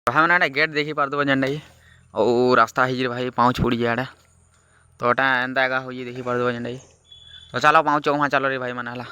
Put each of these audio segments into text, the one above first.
भाई मैंने गेट देखी पार्थ जेनटा कि और रास्ता है भाई पाँच पड़ी जाए तो एटा एंता एका हो देखी पार्थ जेनटा कि तो चलो पाँच वहाँ चलो रे भाई मैंने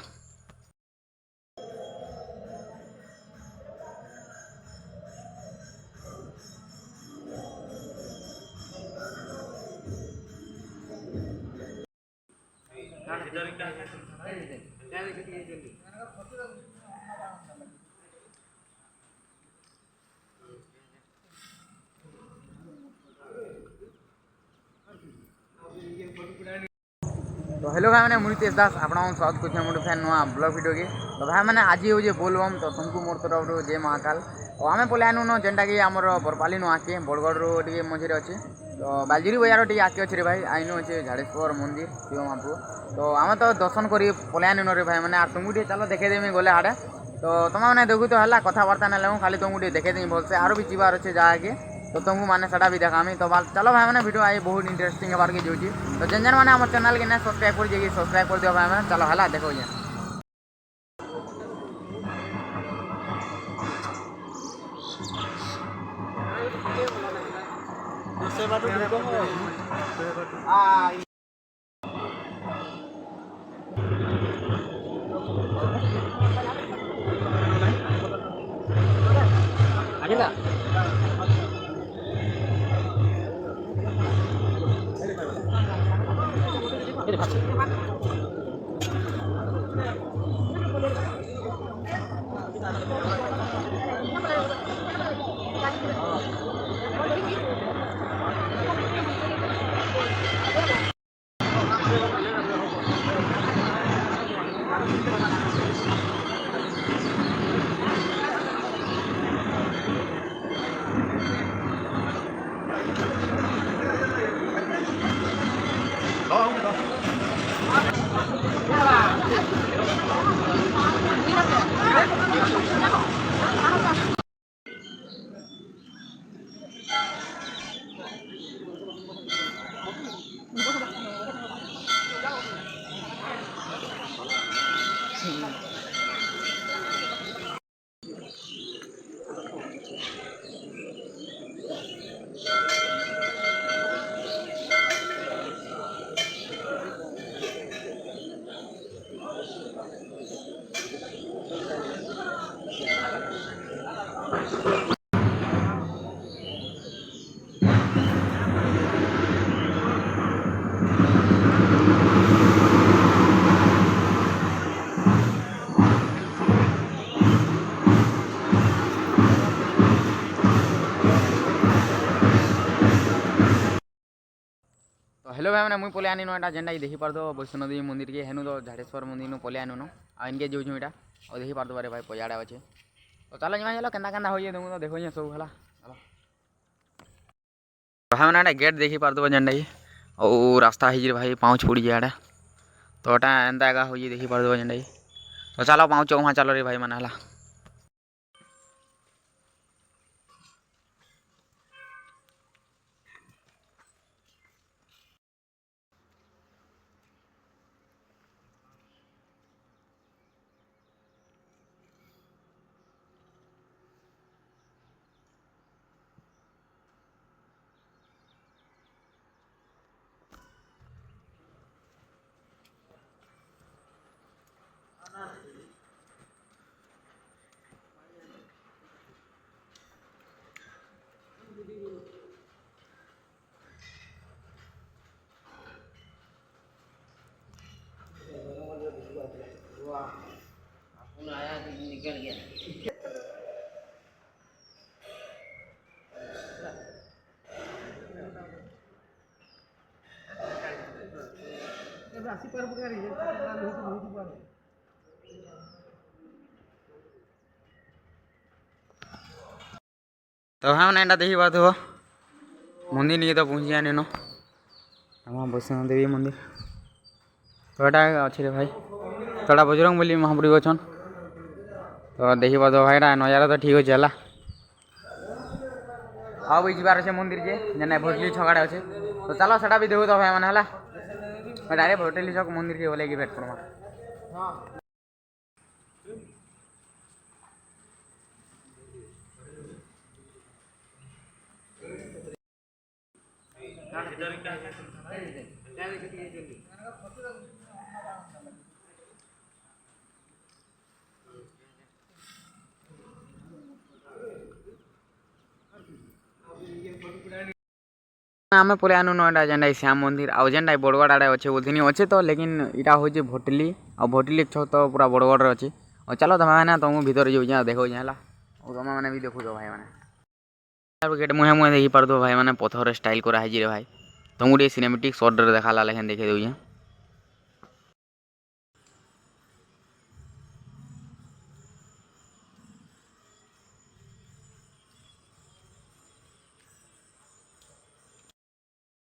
तो हेलो भाई मैंने मुनीतेश दास आप स्वागत कर मोटे फैन नुआ ब्लॉग वीडियो की तो भाई मैंने आज हूँ बोलबम तो तुमको मोर तरफ जय महाकाल और आम पलि आनु न जेनटा कि आमर बरपाली नु आके बड़गढ़ टे मझे अच्छे तो बालजिरी बजार टे आके अच्छे भाई आईनु अच्छे झाड़ेश्वर मंदिर शिव महापुर तो आम तो दर्शन कर पलि आनु रे भाई मैंने तुमको टे चलो देखेदेमी गले आड़े तो तुम मैंने देखु तो है कथबार्ता ना खाली तुमको टे देखेदेमी भलसे आरो भी जीवार अच्छे जहाँके तो तुमको मैंने सेटा भी देखामी तो चलो भाई मैंने वीडियो आई बहुत इंटरेस्टिंग होबार के जाऊँगी तो जेन जेन मैंने हमारे चैनल के ना सब्सक्राइब कर जाइए सब्सक्राइब कर दियो भाई मैंने चलो हला देखो ये तो हेलो भाई मैंने मुई पलि आनी एटा जेनटा देखी पार्थ वैष्णोदेवी मंदिर के हेनु तो झाड़ेश्वर मंदिर पलि आनु इनके जाऊँ इटा और देखी पार्थ भाई पजाड़े अच्छे तो चलो जमा चलो केन्ता केन्ता हो तुमको तो देखो सब है चलो भाई मैंने गेट देखी पार्थ जेनटा कि और रास्ता है भाई पाँच पड़ी जाए तो एटा एंता एका हो देखी पार्थ जेनटा कि तो चलो पाँच वहाँ चलो रे भाई मैंने निकल गया तो हाँ मैंने देखी बात हो मंदिर नहीं तो पहुँची जाने नो हम वैष्णो देवी मंदिर तो यहाँ अच्छे रे भाई थोड़ा बजरंग बोली महाप्रभु अच्छन तो देखी बात भाई नजारा तो ठीक अच्छे है हाँ भाई जीवार अच्छे मंदिर के जेना भोटली छकाड़े अच्छे तो चलो सेटा भी देखो तो भाई मैंने है डायरेक्ट भोटली छक मंदिर के बोले भेट करमा आमे पले आनु नटा जेनटा श्याम मंदिर आउ जेनटा बड़गड़ आड़े अच्छे बोलथिनी अच्छे तो लेकिन इटा हूँ भोटली आ भोटली छक तो पूरा बड़गड़ अच्छे और चलो तुम मैंने तुमको भीतर जो देखो है और तुम मैंने भी देखो भाई मैंने गेट मुहे मुहे देखी पार भाई मैंने पथर स्टाइल करा है भाई तुमको ये सिनेमेटिक शॉट देखा लेकिन देखे दे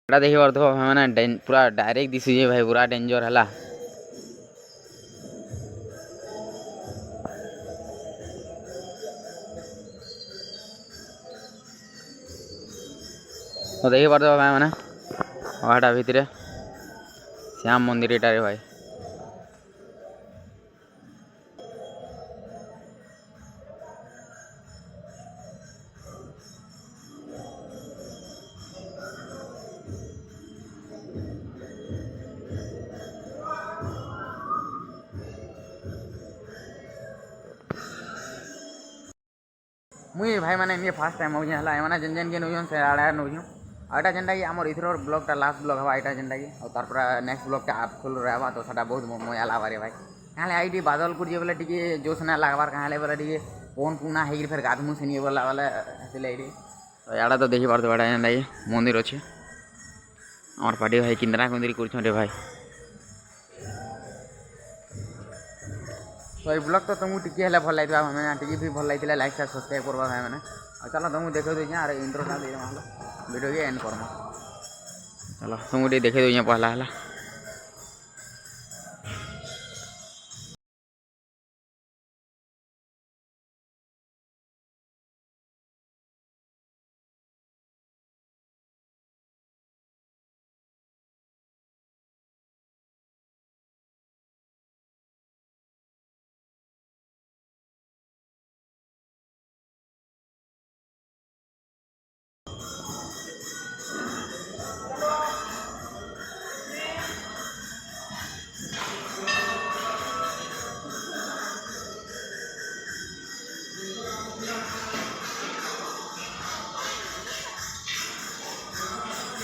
एटा देखी पार भाई मैंने पूरा डायरेक्ट दिशुचे भाई पूरा डेंजर है तो देखी पार भाई मैंने वहाँ भितर श्याम मंदिर एटारे भाई मुई भाई मैंने ये फास्ट टाइम आऊँ है मैंने जेन जेन के नौन से आड़ा नौन आटा जेनटा कि आम इथर ब्लगटा लास्ट ब्लग हवा यहाँ जेनटा कि और नेक्स्ट ब्लगटा आप खोल रहा तो साटा बहुत मजा लगा रे भाई कहाँ आई बादलपुर जे बोले टी जोश ना लगवार कहाँ बोले टी पवन पुना है फिर गाधमु से नहीं बोला बोले ये तो यहाँ तो देखी पार्थ बड़ा जेनटा कि मंदिर अच्छे और पार्टी भाई किंदरा कुंदरी कर भाई तो ये ब्लग तो तुमको टिके है भल लगे मैंने टी भी भल लगे लाइक शेयर सब्सक्राइब करवा भाई मैंने और चलो तुमको देखे दे और इंट्रोटा दे वीडियो के एंड करमा चलो तुमको देखे दे पहला है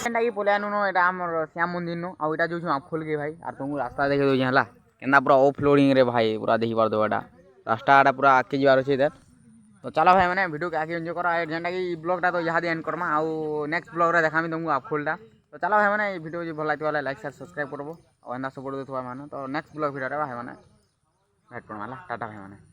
पलिया नुन यहाँ आम श्याम मंदिर नु आउ इटा जो आप खोल के भाई और तुमको रास्ता देखे दूँ है केना पूरा ऑफ लोडिंग रे भाई पूरा देखी पार दो रास्ता आटा पूरा आगे जबार अच्छे इधर तो चलो भाई मैंने वीडियो के आगे एंजॉय करा जेनटा कि ब्लॉगटा तो यहाँ एंड करमा आउ नेक्स्ट ब्लॉग रे देखामी तुमको आप खोलटा तो चलो भाई मैंने वीडियो भल लगे लाइक शेयर सब्सक्राइब करबो और एंदा सपोर्ट देथवा माने तो नेक्स्ट ब्लॉग वीडियो भाई मैंने भेट पड़मा टाटा भाई मैंने।